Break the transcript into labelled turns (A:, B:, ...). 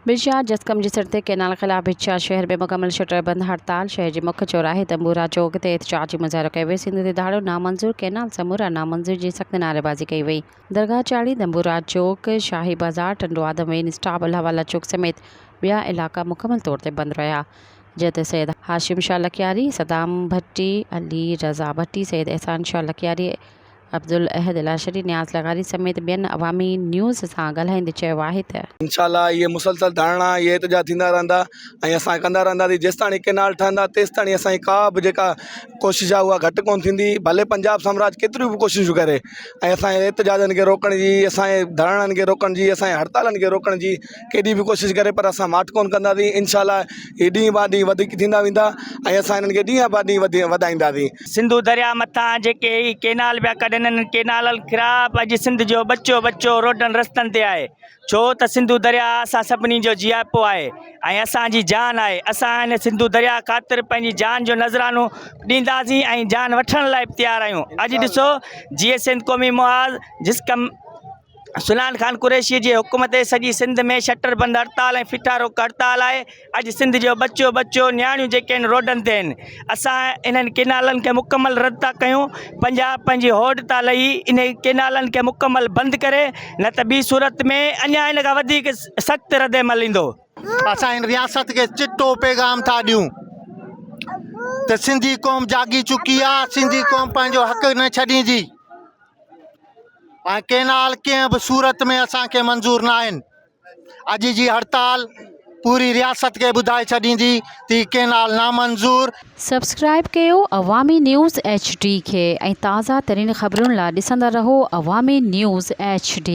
A: बिरशाह जसकम जी सड़ते canal खिलाफ बिरशाह शहर में मुकम्मल शटर बंद हड़ताल शहर के मुख्य चौराहे तंबूरा चौक ते एहतजाजी मुज़ाहिरो कयो वियो। सिंध ते दाड़ो नामंजूर कैनाल समूरा नामंजूर जी सख्त नारेबाज़ी कई वई। दरगाह चाड़ी तंबूरा चौक शाही बाज़ार टंडो आदम मेन स्टाफ अल्लाहवाला चौक समेत बिया इलाका मुकम्मल तौर ते बंद रहा। जत सैयद हाशिम शाह लखियारी, सदाम भट्टी, अली रज़ा भट्टी, सैयद एहसान शाह लखियारी, अब्दुल अहद लाशरी, न्याज़ लगारी समेत ॿियनि अवामी न्यूज़ सां ॻाल्हाईंदे चयो आहे त
B: इंशाल्लाह ये मुसलसल धारणा ये एहतजाज थींदा रहंदा ऐं असां कंदा रहंदासीं जेसि ताणी कैनाल ठहंदा तेसि ताणी असांजी का बि जेका कोशिशि आहे उहा घटि कोन थींदी। भले पंजाब साम्राज्य केतिरियूं बि कोशिशूं करे ऐं असांजे एहतजाजनि खे रोकण जी, असांजे धरणनि खे रोकण जी, असांजे हड़तालनि खे रोकण जी केॾी बि कोशिशि करे पर असां माठ कोन कंदासीं। इंशाल्लाह हे ॾींहं बा ॾींहं वधीक थींदा वेंदा ऐं असां हिननि खे ॾींहं बा ॾींहं वधाईंदासीं।
C: सिंधु दरिया मथां जेके केनाल पिया कढनि केनाल ख़राब अॼु सिंध जो बच्चो बच्चो रोडनि रस्तनि ते आहे छो त सिंधु दरिया असां सभिनी जो जियापो आहे ऐं असांजी जान आहे। असां हिन सिंधु दरिया ख़ातिर पंहिंजी जान जो नज़रानो ॾींदासीं ऐं जान वठण लाइ बि तयारु आहियूं। अॼु ॾिसो जीअं सिंध क़ौमी मुआज़ जिसकम सुलान खान कुरैशी जी हुकूमत सॼी सिंध में शटर बंदि हड़ताल ऐं फिटा रोक हड़ताल आहे। अॼु सिंध जो बच्चो बच्चो नियाणियूं जेके आहिनि रोडनि ते आहिनि। असां इन्हनि केनालनि खे मुकमल रद्द था कयूं। पंजाब पंहिंजी होड़ था लही इन केनालनि खे मुकमल बंदि करे न त ॿी सूरत में अञा इन खां वधीक सख़्तु रद्द अमल ईंदो।
D: असां इन रियासत खे चिट्टो पैगाम था ॾियूं त सिंधी क़ौम जागी चुकी आहे, सिंधी क़ौम पंहिंजो हक़ न छॾींदी ऐं केनाल कंहिं बि सूरत में असांखे मंज़ूर न आहिनि। अॼु जी हड़ताल पूरी रियासत के ॿुधाए छॾींदी ती केनाल नामंज़ूर।
A: सब्सक्राइब कयो अवामी न्यूज़ HD खे ऐं ताज़ा तरीन ख़बरुनि लाइ ॾिसंदा रहो अवामी न्यूज़ HD।